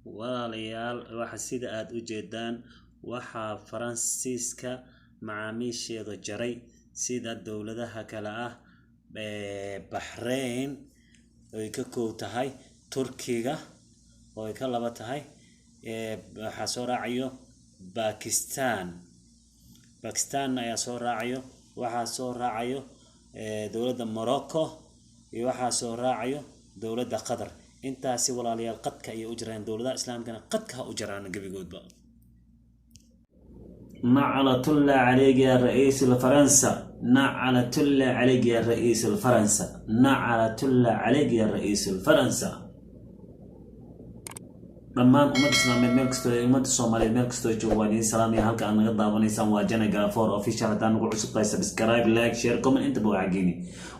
walaalayaal waxa sida aad u jeedaan waxa Faransiiska macaamiisheeda jaray sida dawladaha kale ah Bahrain oo ka koob tahay Turkiga oo ka laba tahay waxa soo raacayo Pakistan ayaa soo raacayo waxa soo raacayo dawladda Morocco iyo waxa soo raacayo dawladda Qatar intaasi walaalayaal qadka ay u jiraan dawladaha islaamkana qadka u jiraan gabigoodba نعلة الله عليك يا رئيس الفرنسا نعلة الله عليك يا رئيس الفرنسا نعلة الله عليك يا رئيس الفرنسا dhammaan ummadda Islaamiyed meel kasta ummadda Soomaaliyeed meel kasta joogaan salaamiya halka aan naga daawanaysan waa Janaga for official hadaan ugu cusub tahay subscribe like share comment inta buu caagini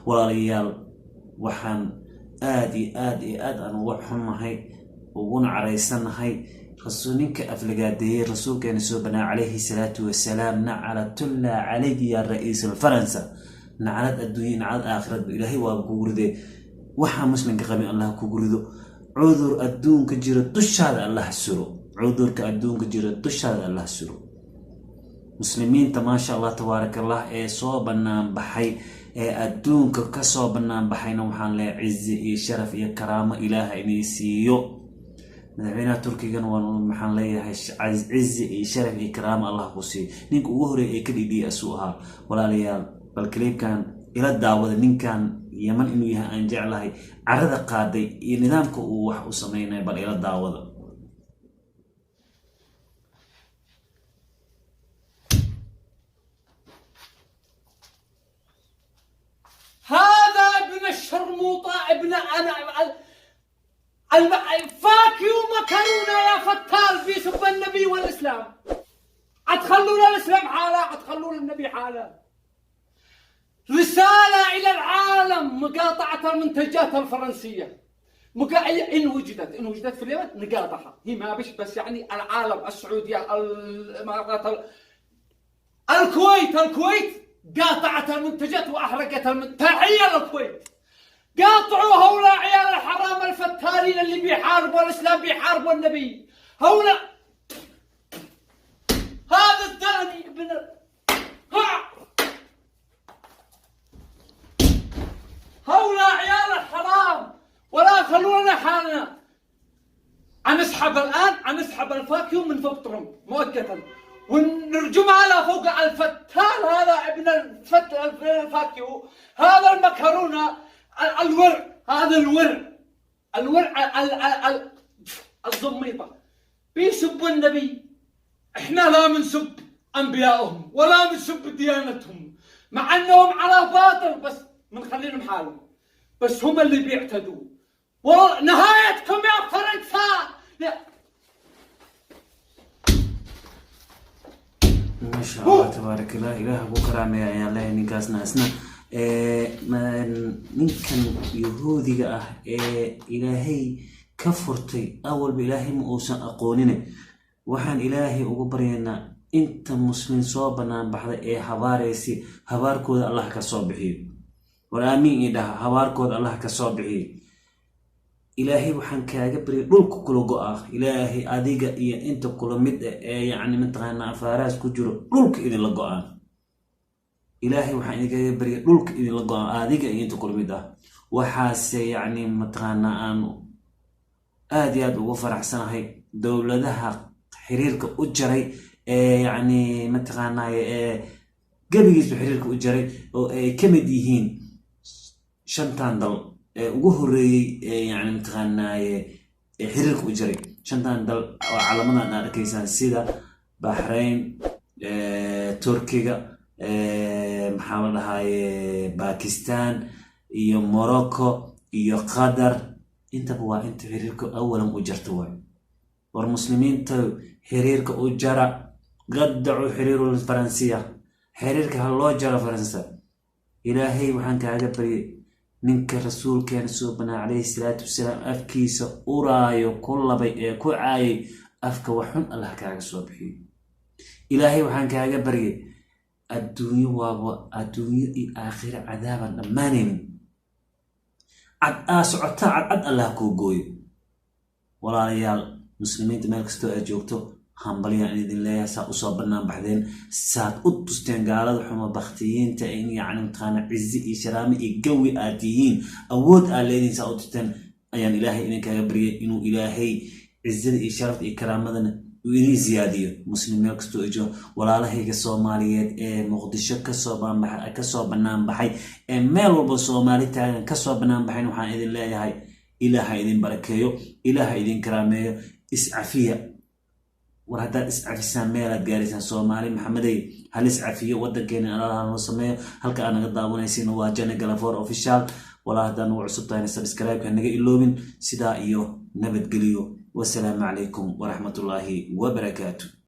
walaalayaal waxaan aad aan ugu xumahay uguna caraysanahay رسولك أفلقادي رسولك نسوبنا عليه الصلاة والسلام نعلة الله عليك يا رئيس الفرنسا نعلت الدنيا نعلت آخرة إلهي وابقورده وحا مسلم كقبي الله كقورده عذر الدون كجيرة تشهد الله السرو عذر كالدون كجيرة تشهد الله السرو مسلمين ما شاء الله تبارك الله صوبنا بحي الدون كصوبنا بحي نوحان لعز شرف كرامة إله إنيسيو مدعينا تركيا ومحن ليه عز شرف إكرام الله قصي نيك وهري كدي دي أسوها ولا ليال بالكليب كان إلى الدعوة نين كان يمن إنه يها أنجع له عرض قادي نظامك وح وسمينا بل إلى الدعوة هذا ابن الشرموطة ابن أنا الفاكيو مكرونا يا فتال في سب النبي والإسلام أتخلونا الإسلام حالا أتخلونا النبي حالا رسالة إلى العالم مقاطعة المنتجات الفرنسية إن وجدت في اليمن نقاطعها هي ما بس يعني العالم السعودية الإمارات الكويت قاطعت المنتجات وأحرقت تحية للكويت قاطعوا هؤلاء عيال الحرام الفتالين اللي بيحاربوا الإسلام بيحاربوا النبي هؤلاء هذا الزلمي ابن هؤلاء عيال الحرام ولا خلونا حالنا نسحب الفاكيو من فوق ترمب مؤقتا ونرجمها على فوق الفتال هذا ابن الفاكيو هذا المكرونة هذا الورع الزميطة بيسبوا النبي احنا لا منسب انبيائهم ولا منسب ديانتهم مع انهم على باطل بس منخلينهم حالهم بس هم اللي بيعتدوا نهايتكم يا فرنسا ما شاء الله تبارك الله إله بكرة يا الله نكاس ناسنا ninkan yahuudiga ah ilaahay ka furtay awal ilaahay ma uusan aqoonine waxaan ilaahay ugu baryaynaa inta muslim soo banaan baxday habaaraysi habaarkooda Allah ka soo bixiyo walaamiin idaha habaarkooda Allah ka soo bixiyo ilaahay waxaan kaaga baryay dhulka kula go'aa ilaahay adiga iyo inta kula mid yaani mataqaana afaaraas ku jiro dhulka idin la go'aan إلهي وحين يجي بري دولك إذا لقى هذيك أنت كل مدة وحاس يعني متغنى أنو آدياد وفرح سنة هي دولة ده حريرك أجري يعني متغنى قبل يجلس حريرك أجري كم ديهين شنطان دل وجهري يعني متغنى حريرك أجري شنطان دل على منا نركيزان سيدا بحرين تركيا محاولة هاي باكستان iyo Morocco iyo Qatar inta buu inta xiriirka awalan u jarto way war muslimiinta xiriirka u jara qadcu xiriirul Faransiya xiriirka hal loo jara Faransa ilaahay waxaan kaaga bariyay ninka rasuulkeena subhanahu alayhi salatu wasalaam afkiisa uraayo kullabay ku caayay afka waxun Allah kaaga soo bixiyo ilaahay waxaan kaaga bariyay الدنيا والدنيا آخر عذابا دمانين عد أسعتا عد الله كوجوي ولا ريال muslimiinta meel kastoo aad joogto hambalyan idin leeyahay saa usoo bannaan baxdeen saad u tusteen gaalada xumo baktiyiinta in yacni mataqaana cizi iyo sharaame iyo gawi aad tihiin awood aad leediin saa u tusteen ayaan ilaahay idinkaga baryay inuu ilaahay cizada iyo sharafta iyo karaamadana uu idin ziyaadiyo muslim meel kastoo ijo walaalahayga soomaaliyeed ee muqdisho kasoo bannaan baxay ee meel walba soomaali taagan kasoo bannaan baxayn waxaan idin leeyahay ilaaha idin barakeeyo ilaaha idin karaameeyo iscafiya war haddaad iscafisaan meelaad gaaraysaan soomaali maxamedey hal iscafiyo waddankeena alaalaha noo sameeyo halka aad naga daawanaysiin waa Jane Galafour official walaa haddaan ugu cusub tahayna subscribe-ka naga iloobin sidaa iyo nabadgeliyo wasalaamu calaykum waraxmatullaahi wabarakaatu